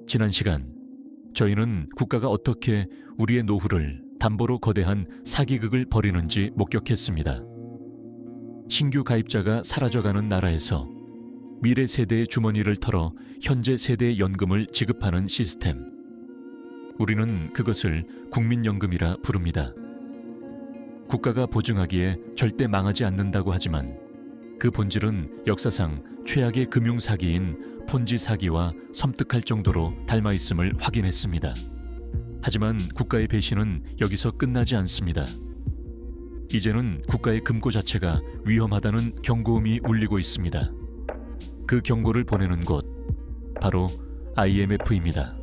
지난 시간 저희는 국가가 어떻게 우리의 노후를 담보로 거대한 사기극을 벌이는지 목격했습니다. 신규 가입자가 사라져가는 나라에서 미래 세대의 주머니를 털어 현재 세대의 연금을 지급하는 시스템. 우리는 그것을 국민연금이라 부릅니다. 국가가 보증하기에 절대 망하지 않는다고 하지만 그 본질은 역사상 최악의 금융사기인 폰지 사기와 섬뜩할 정도로 닮아있음을 확인했습니다. 하지만 국가의 배신은 여기서 끝나지 않습니다. 이제는 국가의 금고 자체가 위험하다는 경고음이 울리고 있습니다. 그 경고를 보내는 곳, 바로 IMF입니다.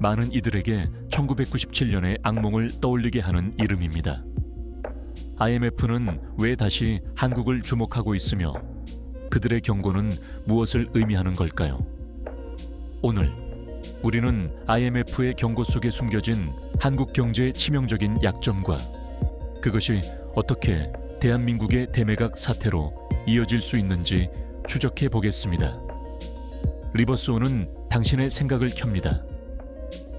많은 이들에게 1997년의 악몽을 떠올리게 하는 이름입니다. IMF는 왜 다시 한국을 주목하고 있으며 그들의 경고는 무엇을 의미하는 걸까요? 오늘 우리는 IMF의 경고 속에 숨겨진 한국 경제의 치명적인 약점과 그것이 어떻게 대한민국의 대매각 사태로 이어질 수 있는지 추적해 보겠습니다. 리버스온은 당신의 생각을 켭니다.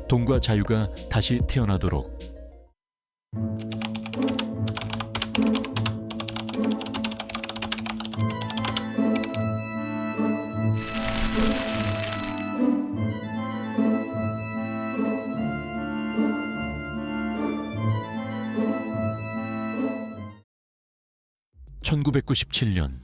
돈과 자유가 다시 태어나도록. (1997년)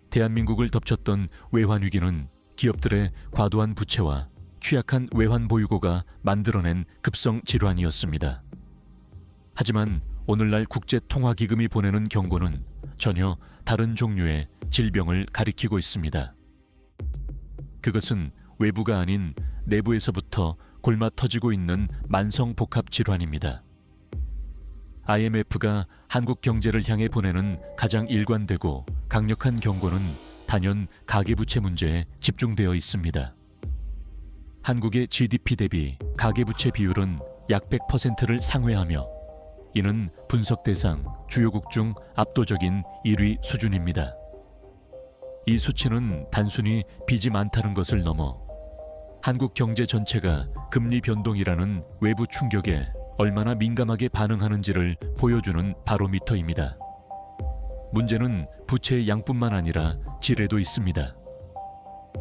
대한민국을 덮쳤던 외환위기는 기업들의 과도한 부채와 취약한 외환 보유고가 만들어낸 급성 질환이었습니다. 하지만 오늘날 국제통화기금이 보내는 경고는 전혀 다른 종류의 질병을 가리키고 있습니다. 그것은 외부가 아닌 내부에서부터 골마 터지고 있는 만성 복합 질환입니다. IMF가 한국 경제를 향해 보내는 가장 일관되고 강력한 경고는 단연 가계부채 문제에 집중되어 있습니다. 한국의 GDP 대비 가계부채 비율은 약 100%를 상회하며 이는 분석 대상 주요국 중 압도적인 1위 수준입니다. 이 수치는 단순히 빚이 많다는 것을 넘어 한국 경제 전체가 금리 변동이라는 외부 충격에 얼마나 민감하게 반응하는지를 보여주는 바로미터입니다. 문제는 부채의 양뿐만 아니라 질에도 있습니다.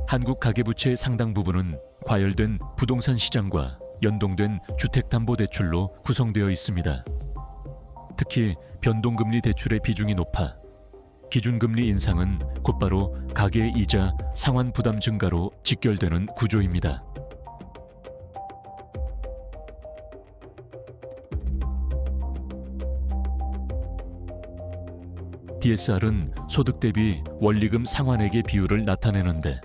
한국 가계부채의 상당 부분은 과열된 부동산 시장과 연동된 주택담보대출로 구성되어 있습니다. 특히 변동금리 대출의 비중이 높아 기준금리 인상은 곧바로 가계의 이자 상환 부담 증가로 직결되는 구조입니다. DSR은 소득 대비 원리금 상환액의 비율을 나타내는데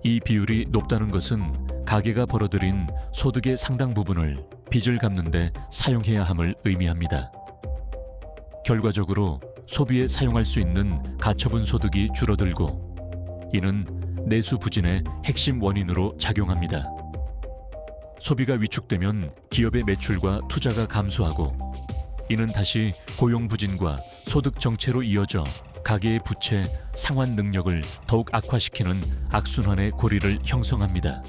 이 비율이 높다는 것은 가계가 벌어들인 소득의 상당 부분을 빚을 갚는 데 사용해야 함을 의미합니다. 결과적으로 소비에 사용할 수 있는 가처분 소득이 줄어들고 이는 내수 부진의 핵심 원인으로 작용합니다. 소비가 위축되면 기업의 매출과 투자가 감소하고 이는 다시 고용 부진과 소득 정체로 이어져 가계의 부채 상환 능력을 더욱 악화시키는 악순환의 고리를 형성합니다.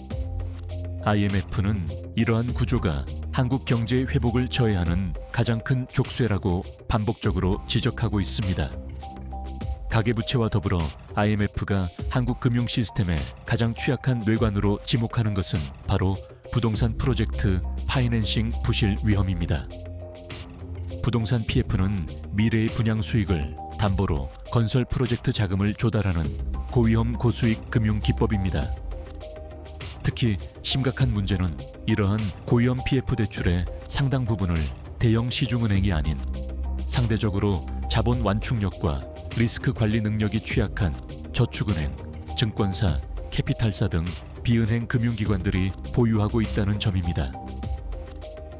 IMF는 이러한 구조가 한국 경제의 회복을 저해하는 가장 큰 족쇄라고 반복적으로 지적하고 있습니다. 가계부채와 더불어 IMF가 한국 금융 시스템의 가장 취약한 뇌관으로 지목하는 것은 바로 부동산 프로젝트 파이낸싱 부실 위험입니다. 부동산 PF는 미래의 분양 수익을 담보로 건설 프로젝트 자금을 조달하는 고위험 고수익 금융 기법입니다. 특히 심각한 문제는 이러한 고위험 PF 대출의 상당 부분을 대형 시중은행이 아닌 상대적으로 자본 완충력과 리스크 관리 능력이 취약한 저축은행, 증권사, 캐피탈사 등 비은행 금융기관들이 보유하고 있다는 점입니다.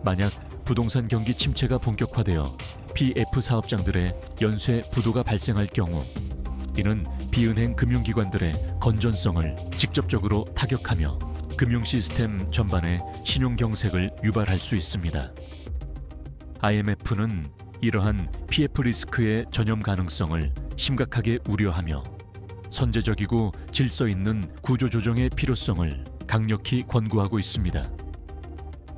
만약 부동산 경기 침체가 본격화되어 PF 사업장들의 연쇄 부도가 발생할 경우 이는 비은행 금융기관들의 건전성을 직접적으로 타격하며 금융 시스템 전반의 신용 경색을 유발할 수 있습니다. IMF는 이러한 PF 리스크의 전염 가능성을 심각하게 우려하며 선제적이고 질서 있는 구조조정의 필요성을 강력히 권고하고 있습니다.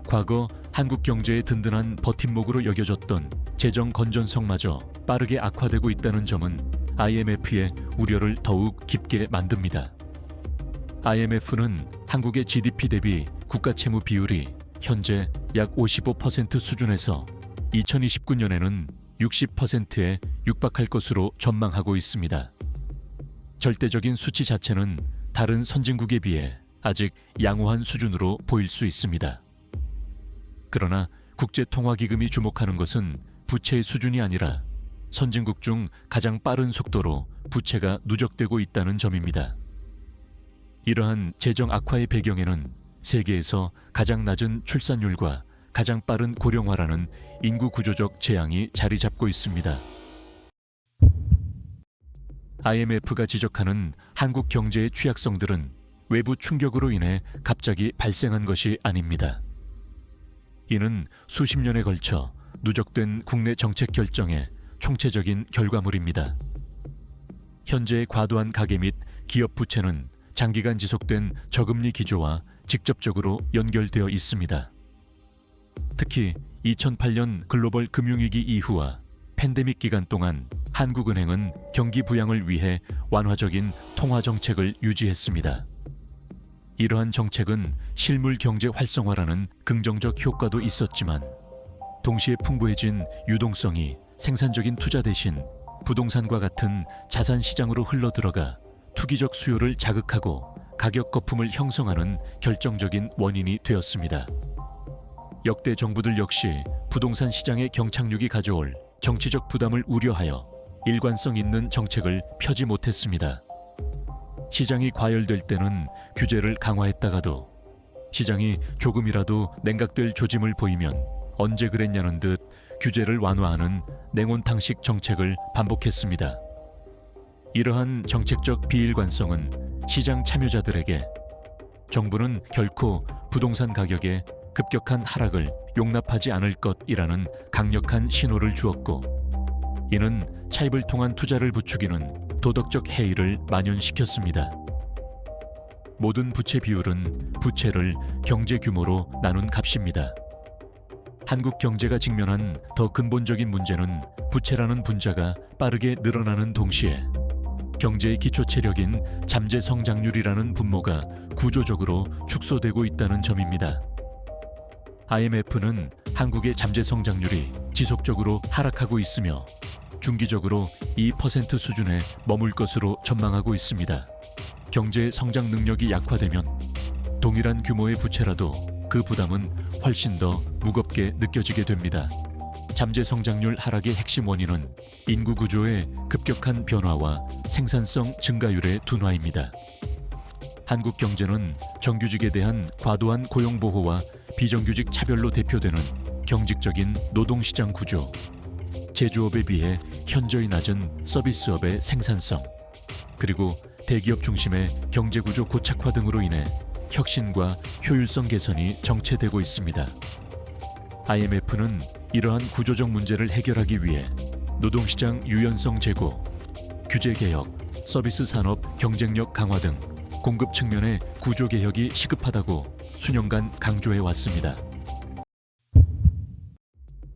과거 한국 경제의 든든한 버팀목으로 여겨졌던 재정 건전성마저 빠르게 악화되고 있다는 점은 IMF의 우려를 더욱 깊게 만듭니다. IMF는 한국의 GDP 대비 국가 채무 비율이 현재 약 55% 수준에서 2029년에는 60%에 육박할 것으로 전망하고 있습니다. 절대적인 수치 자체는 다른 선진국에 비해 아직 양호한 수준으로 보일 수 있습니다. 그러나 국제통화기금이 주목하는 것은 부채의 수준이 아니라 선진국 중 가장 빠른 속도로 부채가 누적되고 있다는 점입니다. 이러한 재정 악화의 배경에는 세계에서 가장 낮은 출산율과 가장 빠른 고령화라는 인구 구조적 재앙이 자리 잡고 있습니다. IMF가 지적하는 한국 경제의 취약성들은 외부 충격으로 인해 갑자기 발생한 것이 아닙니다. 이는 수십 년에 걸쳐 누적된 국내 정책 결정의 총체적인 결과물입니다. 현재의 과도한 가계 및 기업 부채는 장기간 지속된 저금리 기조와 직접적으로 연결되어 있습니다. 특히 2008년 글로벌 금융위기 이후와 팬데믹 기간 동안 한국은행은 경기 부양을 위해 완화적인 통화 정책을 유지했습니다. 이러한 정책은 실물 경제 활성화라는 긍정적 효과도 있었지만 동시에 풍부해진 유동성이 생산적인 투자 대신 부동산과 같은 자산 시장으로 흘러들어가 투기적 수요를 자극하고 가격 거품을 형성하는 결정적인 원인이 되었습니다. 역대 정부들 역시 부동산 시장의 경착륙이 가져올 정치적 부담을 우려하여 일관성 있는 정책을 펴지 못했습니다. 시장이 과열될 때는 규제를 강화했다가도 시장이 조금이라도 냉각될 조짐을 보이면 언제 그랬냐는 듯 규제를 완화하는 냉온탕식 정책을 반복했습니다. 이러한 정책적 비일관성은 시장 참여자들에게 정부는 결코 부동산 가격의 급격한 하락을 용납하지 않을 것이라는 강력한 신호를 주었고, 이는 차입을 통한 투자를 부추기는 도덕적 해이를 만연시켰습니다. 모든 부채 비율은 부채를 경제 규모로 나눈 값입니다. 한국 경제가 직면한 더 근본적인 문제는 부채라는 분자가 빠르게 늘어나는 동시에 경제의 기초 체력인 잠재 성장률이라는 분모가 구조적으로 축소되고 있다는 점입니다. IMF는 한국의 잠재 성장률이 지속적으로 하락하고 있으며 중기적으로 2% 수준에 머물 것으로 전망하고 있습니다. 경제 성장 능력이 약화되면 동일한 규모의 부채라도 그 부담은 훨씬 더 무겁게 느껴지게 됩니다. 잠재 성장률 하락의 핵심 원인은 인구 구조의 급격한 변화와 생산성 증가율의 둔화입니다. 한국 경제는 정규직에 대한 과도한 고용 보호와 비정규직 차별로 대표되는 경직적인 노동시장 구조, 제조업에 비해 현저히 낮은 서비스업의 생산성, 그리고 대기업 중심의 경제구조 고착화 등으로 인해 혁신과 효율성 개선이 정체되고 있습니다. IMF는 이러한 구조적 문제를 해결하기 위해 노동시장 유연성 제고, 규제 개혁, 서비스 산업 경쟁력 강화 등 공급 측면의 구조 개혁이 시급하다고 수년간 강조해 왔습니다.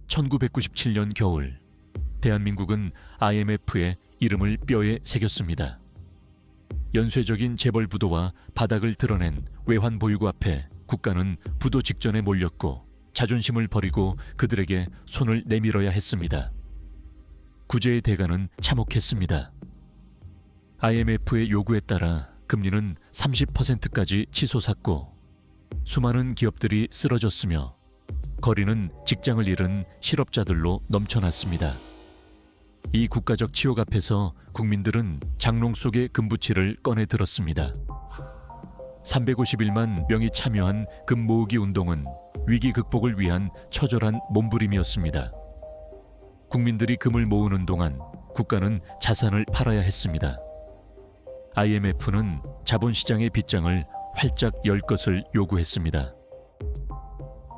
1997년 겨울, 대한민국은 IMF의 이름을 뼈에 새겼습니다. 연쇄적인 재벌 부도와 바닥을 드러낸 외환 보유고 앞에 국가는 부도 직전에 몰렸고 자존심을 버리고 그들에게 손을 내밀어야 했습니다. 구제의 대가는 참혹했습니다. IMF의 요구에 따라 금리는 30%까지 치솟았고 수많은 기업들이 쓰러졌으며 거리는 직장을 잃은 실업자들로 넘쳐났습니다. 이 국가적 치욕 앞에서 국민들은 장롱 속의 금부치를 꺼내 들었습니다. 351만 명이 참여한 금 모으기 운동은 위기 극복을 위한 처절한 몸부림이었습니다. 국민들이 금을 모으는 동안 국가는 자산을 팔아야 했습니다. IMF는 자본시장의 빗장을 활짝 열 것을 요구했습니다.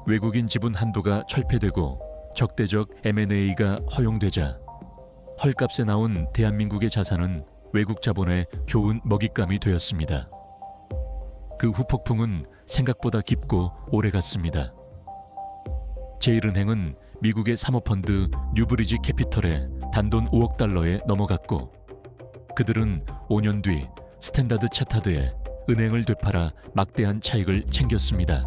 외국인 지분 한도가 철폐되고 적대적 M&A가 허용되자 헐값에 나온 대한민국의 자산은 외국 자본의 좋은 먹잇감이 되었습니다. 그 후폭풍은 생각보다 깊고 오래갔습니다. 제일은행은 미국의 사모펀드 뉴브리지 캐피털에 단돈 5억 달러에 넘어갔고, 그들은 5년 뒤 스탠다드 차타드에 은행을 되팔아 막대한 차익을 챙겼습니다.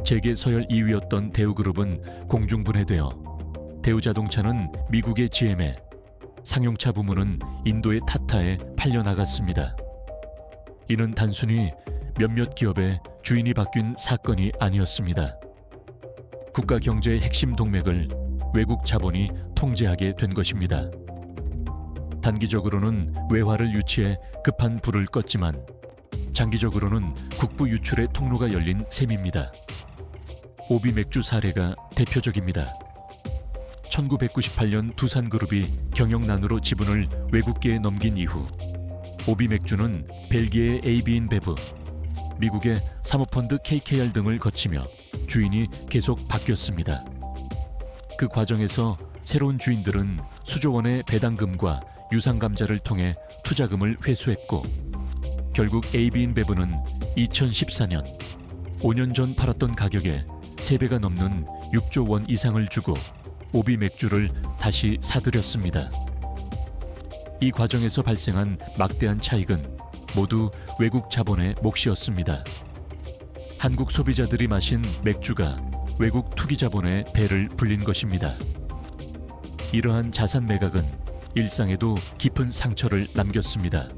재계 서열 2위였던 대우그룹은 공중분해되어 대우자동차는 미국의 GM에, 상용차 부문은 인도의 타타에 팔려나갔습니다. 이는 단순히 몇몇 기업의 주인이 바뀐 사건이 아니었습니다. 국가 경제의 핵심 동맥을 외국 자본이 통제하게 된 것입니다. 단기적으로는 외화를 유치해 급한 불을 껐지만 장기적으로는 국부 유출의 통로가 열린 셈입니다. 오비 맥주 사례가 대표적입니다. 1998년 두산그룹이 경영난으로 지분을 외국계에 넘긴 이후 오비 맥주는 벨기에의 AB 인베브, 미국의 사모펀드 KKR 등을 거치며 주인이 계속 바뀌었습니다. 그 과정에서 새로운 주인들은 수조 원의 배당금과 유상감자를 통해 투자금을 회수했고, 결국 AB 인베브는 2014년 5년 전 팔았던 가격에 3배가 넘는 6조 원 이상을 주고 오비 맥주를 다시 사들였습니다. 이 과정에서 발생한 막대한 차익은 모두 외국 자본의 몫이었습니다. 한국 소비자들이 마신 맥주가 외국 투기 자본의 배를 불린 것입니다. 이러한 자산 매각은 일상에도 깊은 상처를 남겼습니다.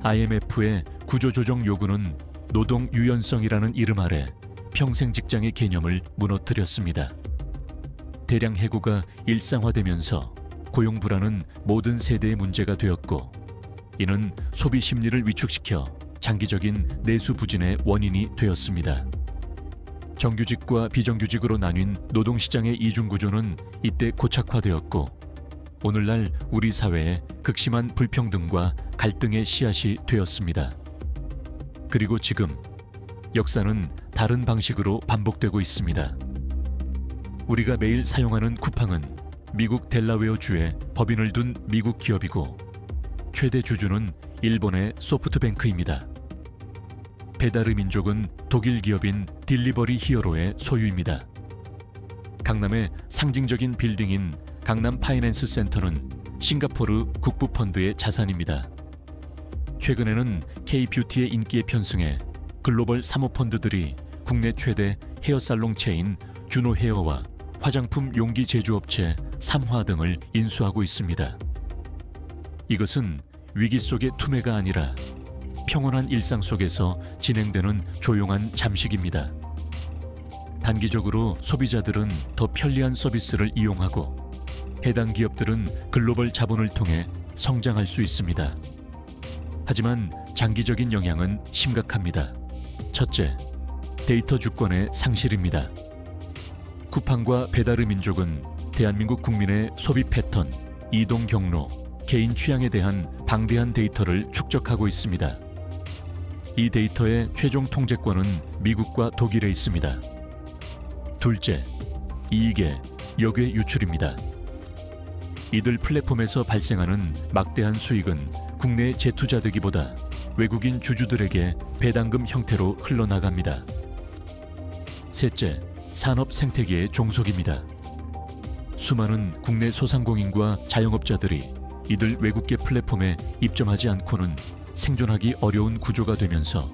IMF의 구조조정 요구는 노동 유연성이라는 이름 아래 평생 직장의 개념을 무너뜨렸습니다. 대량 해고가 일상화되면서 고용 불안은 모든 세대의 문제가 되었고, 이는 소비 심리를 위축시켜 장기적인 내수 부진의 원인이 되었습니다. 정규직과 비정규직으로 나뉜 노동시장의 이중구조는 이때 고착화되었고, 오늘날 우리 사회에 극심한 불평등과 갈등의 씨앗이 되었습니다. 그리고 지금 역사는 다른 방식으로 반복되고 있습니다. 우리가 매일 사용하는 쿠팡은 미국 델라웨어주에 법인을 둔 미국 기업이고, 최대 주주는 일본의 소프트뱅크입니다. 배달의 민족은 독일 기업인 딜리버리 히어로의 소유입니다. 강남의 상징적인 빌딩인 강남 파이낸스 센터는 싱가포르 국부펀드의 자산입니다. 최근에는 K-뷰티의 인기에 편승해 글로벌 사모펀드들이 국내 최대 헤어살롱 체인 주노 헤어와 화장품 용기 제조업체 삼화 등을 인수하고 있습니다. 이것은 위기 속의 투매가 아니라 평온한 일상 속에서 진행되는 조용한 잠식입니다. 단기적으로 소비자들은 더 편리한 서비스를 이용하고, 해당 기업들은 글로벌 자본을 통해 성장할 수 있습니다. 하지만 장기적인 영향은 심각합니다. 첫째, 데이터 주권의 상실입니다. 쿠팡과 배달의 민족은 대한민국 국민의 소비 패턴, 이동 경로, 개인 취향에 대한 방대한 데이터를 축적하고 있습니다. 이 데이터의 최종 통제권은 미국과 독일에 있습니다. 둘째, 이익의 역외 유출입니다. 이들 플랫폼에서 발생하는 막대한 수익은 국내에 재투자되기보다 외국인 주주들에게 배당금 형태로 흘러나갑니다. 셋째, 산업 생태계의 종속입니다. 수많은 국내 소상공인과 자영업자들이 이들 외국계 플랫폼에 입점하지 않고는 생존하기 어려운 구조가 되면서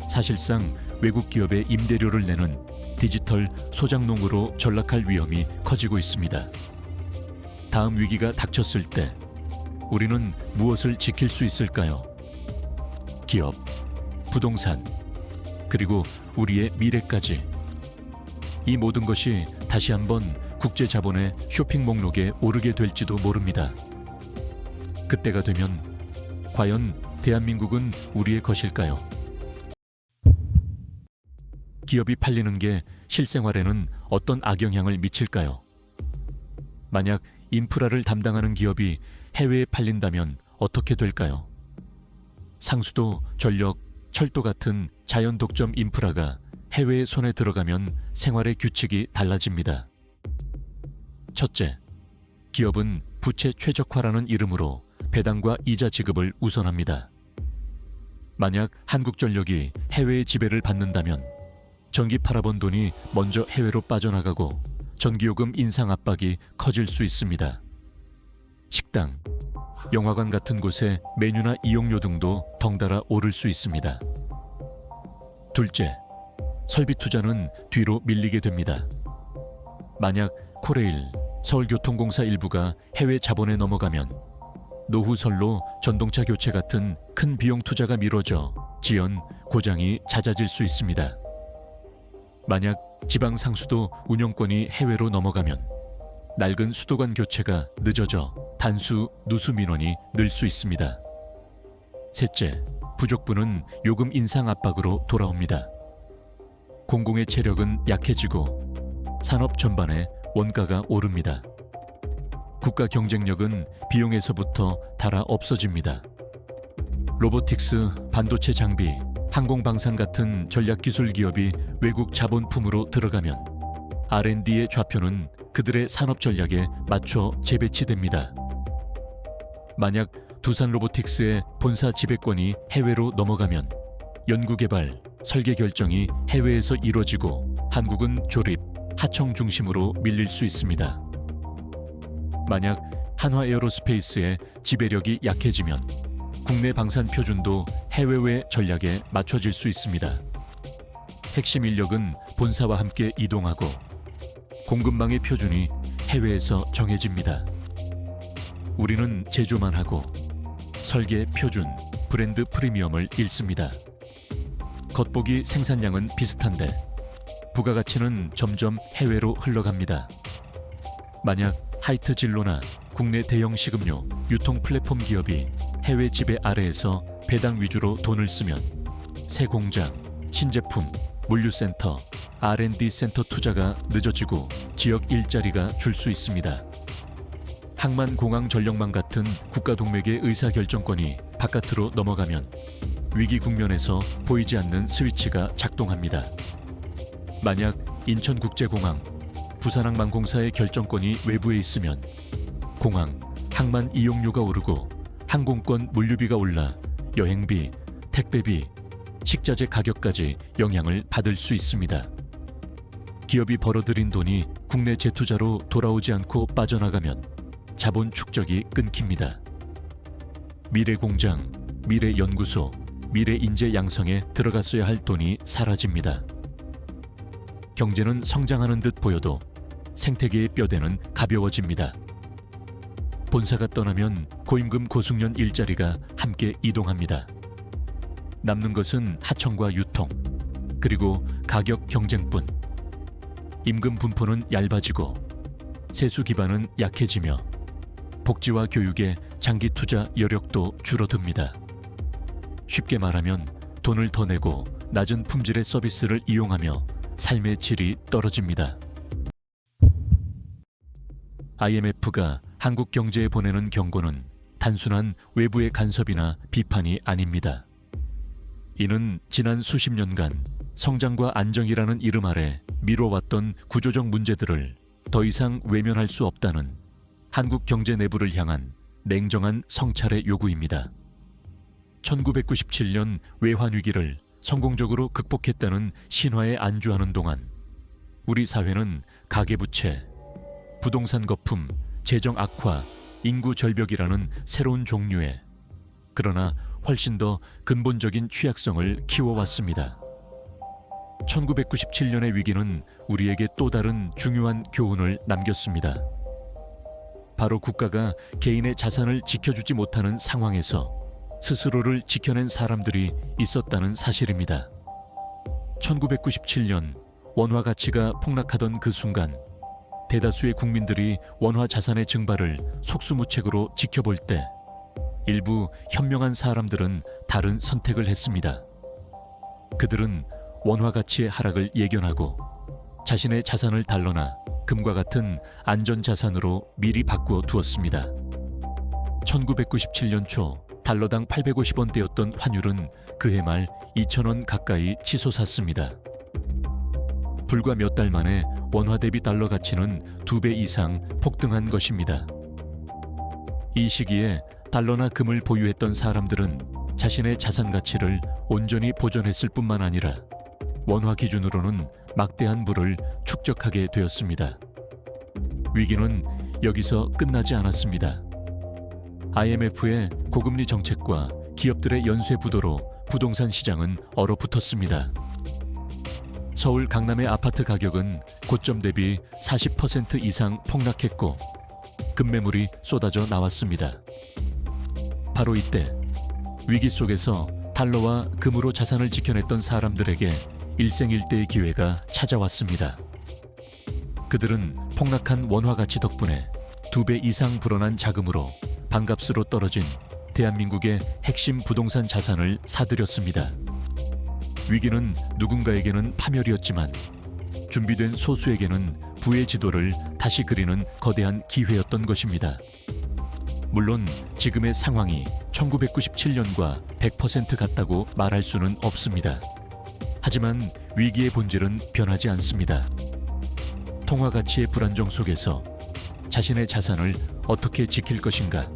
사실상 외국 기업에 임대료를 내는 디지털 소장농으로 전락할 위험이 커지고 있습니다. 다음 위기가 닥쳤을 때 우리는 무엇을 지킬 수 있을까요? 기업, 부동산, 그리고 우리의 미래까지. 이 모든 것이 다시 한번 국제 자본의 쇼핑 목록에 오르게 될지도 모릅니다. 그때가 되면 과연 대한민국은 우리의 것일까요? 기업이 팔리는 게 실생활에는 어떤 악영향을 미칠까요? 만약 인프라를 담당하는 기업이 해외에 팔린다면 어떻게 될까요? 상수도, 전력, 철도 같은 자연 독점 인프라가 해외의 손에 들어가면 생활의 규칙이 달라집니다. 첫째, 기업은 부채 최적화라는 이름으로 배당과 이자 지급을 우선합니다. 만약 한국전력이 해외의 지배를 받는다면 전기 팔아본 돈이 먼저 해외로 빠져나가고 전기요금 인상 압박이 커질 수 있습니다. 식당, 영화관 같은 곳의 메뉴나 이용료 등도 덩달아 오를 수 있습니다. 둘째, 설비 투자는 뒤로 밀리게 됩니다. 만약 코레일, 서울교통공사 일부가 해외 자본에 넘어가면 노후설로 전동차 교체 같은 큰 비용 투자가 미뤄져 지연, 고장이 잦아질 수 있습니다. 만약 지방상수도 운영권이 해외로 넘어가면 낡은 수도관 교체가 늦어져 단수, 누수 민원이 늘 수 있습니다. 셋째, 부족분은 요금 인상 압박으로 돌아옵니다. 공공의 체력은 약해지고 산업 전반에 원가가 오릅니다. 국가 경쟁력은 비용에서부터 달아 없어집니다. 로보틱스, 반도체 장비, 항공방산 같은 전략기술 기업이 외국 자본품으로 들어가면 R&D의 좌표는 그들의 산업 전략에 맞춰 재배치됩니다. 만약 두산 로보틱스의 본사 지배권이 해외로 넘어가면 연구개발, 설계 결정이 해외에서 이루어지고 한국은 조립, 하청 중심으로 밀릴 수 있습니다. 만약 한화에어로스페이스의 지배력이 약해지면 국내 방산 표준도 해외의 전략에 맞춰질 수 있습니다. 핵심 인력은 본사와 함께 이동하고 공급망의 표준이 해외에서 정해집니다. 우리는 제조만 하고 설계 표준, 브랜드 프리미엄을 잃습니다. 겉보기 생산량은 비슷한데 부가가치는 점점 해외로 흘러갑니다. 만약 하이트 진로나 국내 대형 식음료, 유통 플랫폼 기업이 해외 지배 아래에서 배당 위주로 돈을 쓰면 새 공장, 신제품, 물류센터, R&D 센터 투자가 늦어지고 지역 일자리가 줄 수 있습니다. 항만 공항 전력망 같은 국가 동맥의 의사결정권이 바깥으로 넘어가면 위기 국면에서 보이지 않는 스위치가 작동합니다. 만약 인천국제공항, 부산항만공사의 결정권이 외부에 있으면 공항, 항만 이용료가 오르고 항공권 물류비가 올라 여행비, 택배비, 식자재 가격까지 영향을 받을 수 있습니다. 기업이 벌어들인 돈이 국내 재투자로 돌아오지 않고 빠져나가면 자본 축적이 끊깁니다. 미래 공장, 미래 연구소, 미래 인재 양성에 들어갔어야 할 돈이 사라집니다. 경제는 성장하는 듯 보여도 생태계의 뼈대는 가벼워집니다. 본사가 떠나면 고임금 고숙련 일자리가 함께 이동합니다. 남는 것은 하청과 유통, 그리고 가격 경쟁뿐. 임금 분포는 얇아지고 세수 기반은 약해지며 복지와 교육에 장기 투자 여력도 줄어듭니다. 쉽게 말하면 돈을 더 내고 낮은 품질의 서비스를 이용하며 삶의 질이 떨어집니다. IMF가 한국 경제에 보내는 경고는 단순한 외부의 간섭이나 비판이 아닙니다. 이는 지난 수십 년간 성장과 안정이라는 이름 아래 미뤄왔던 구조적 문제들을 더 이상 외면할 수 없다는 한국 경제 내부를 향한 냉정한 성찰의 요구입니다. 1997년 외환위기를 성공적으로 극복했다는 신화에 안주하는 동안 우리 사회는 가계부채, 부동산 거품, 재정 악화, 인구 절벽이라는 새로운 종류의 그러나 훨씬 더 근본적인 취약성을 키워왔습니다. 1997년의 위기는 우리에게 또 다른 중요한 교훈을 남겼습니다. 바로 국가가 개인의 자산을 지켜주지 못하는 상황에서 스스로를 지켜낸 사람들이 있었다는 사실입니다. 1997년 원화 가치가 폭락하던 그 순간 대다수의 국민들이 원화 자산의 증발을 속수무책으로 지켜볼 때 일부 현명한 사람들은 다른 선택을 했습니다. 그들은 원화 가치의 하락을 예견하고 자신의 자산을 달러나 금과 같은 안전자산으로 미리 바꾸어 두었습니다. 1997년 초 달러당 850원대였던 환율은 그해 말 2,000원 가까이 치솟았습니다. 불과 몇 달 만에 원화 대비 달러 가치는 2배 이상 폭등한 것입니다. 이 시기에 달러나 금을 보유했던 사람들은 자신의 자산 가치를 온전히 보존했을 뿐만 아니라 원화 기준으로는 막대한 부를 축적하게 되었습니다. 위기는 여기서 끝나지 않았습니다. IMF의 고금리 정책과 기업들의 연쇄 부도로 부동산 시장은 얼어붙었습니다. 서울 강남의 아파트 가격은 고점 대비 40% 이상 폭락했고 급매물이 쏟아져 나왔습니다. 바로 이때 위기 속에서 달러와 금으로 자산을 지켜냈던 사람들에게 일생일대의 기회가 찾아왔습니다. 그들은 폭락한 원화 가치 덕분에 2배 이상 불어난 자금으로 반값으로 떨어진 대한민국의 핵심 부동산 자산을 사들였습니다. 위기는 누군가에게는 파멸이었지만 준비된 소수에게는 부의 지도를 다시 그리는 거대한 기회였던 것입니다. 물론 지금의 상황이 1997년과 100% 같다고 말할 수는 없습니다. 하지만 위기의 본질은 변하지 않습니다. 통화 가치의 불안정 속에서 자신의 자산을 어떻게 지킬 것인가?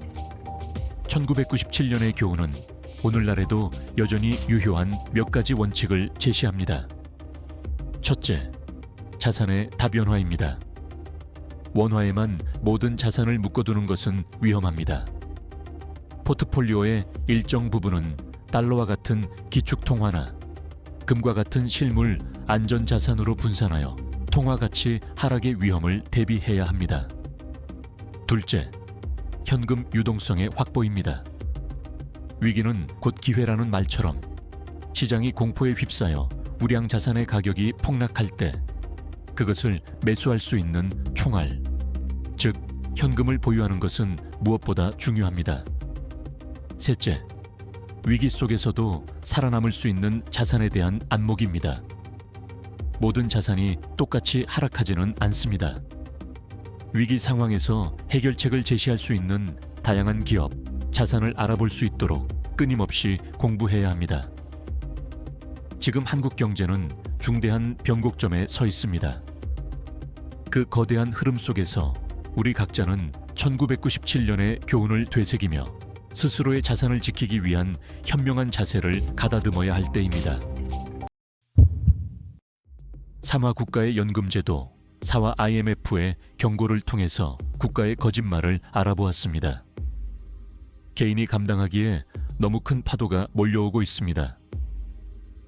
1997년의 교훈은 오늘날에도 여전히 유효한 몇 가지 원칙을 제시합니다. 첫째, 자산의 다변화입니다. 원화에만 모든 자산을 묶어두는 것은 위험합니다. 포트폴리오의 일정 부분은 달러와 같은 기축통화나 금과 같은 실물 안전자산으로 분산하여 통화 가치 하락의 위험을 대비해야 합니다. 둘째, 현금 유동성의 확보입니다. 위기는 곧 기회라는 말처럼 시장이 공포에 휩싸여 우량 자산의 가격이 폭락할 때 그것을 매수할 수 있는 총알, 즉 현금을 보유하는 것은 무엇보다 중요합니다. 셋째, 위기 속에서도 살아남을 수 있는 자산에 대한 안목입니다. 모든 자산이 똑같이 하락하지는 않습니다. 위기 상황에서 해결책을 제시할 수 있는 다양한 기업, 자산을 알아볼 수 있도록 끊임없이 공부해야 합니다. 지금 한국 경제는 중대한 변곡점에 서 있습니다. 그 거대한 흐름 속에서 우리 각자는 1997년의 교훈을 되새기며 스스로의 자산을 지키기 위한 현명한 자세를 가다듬어야 할 때입니다. 3화 국가의 연금제도, 4화 IMF의 경고를 통해서 국가의 거짓말을 알아보았습니다. 개인이 감당하기에 너무 큰 파도가 몰려오고 있습니다.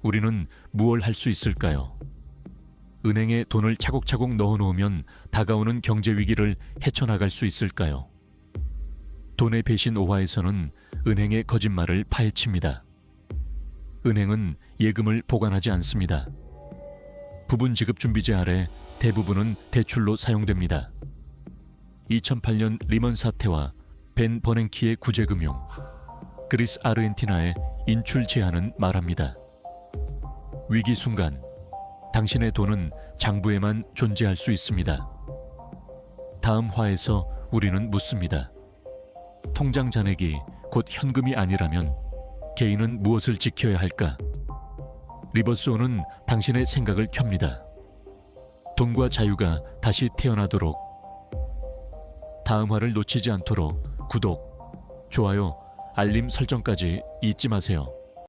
우리는 무엇을 할 수 있을까요? 은행에 돈을 차곡차곡 넣어놓으면 다가오는 경제 위기를 헤쳐나갈 수 있을까요? 돈의 배신 오화에서는 은행의 거짓말을 파헤칩니다. 은행은 예금을 보관하지 않습니다. 부분 지급 준비제 아래 대부분은 대출로 사용됩니다. 2008년 리먼 사태와 벤 버냉키의 구제금융, 그리스 아르헨티나의 인출 제한은 말합니다. 위기 순간 당신의 돈은 장부에만 존재할 수 있습니다. 다음 화에서 우리는 묻습니다. 통장 잔액이 곧 현금이 아니라면 개인은 무엇을 지켜야 할까? 리버스온은 당신의 생각을 켭니다. 돈과 자유가 다시 태어나도록. 다음 화를 놓치지 않도록 구독, 좋아요, 알림 설정까지 잊지 마세요.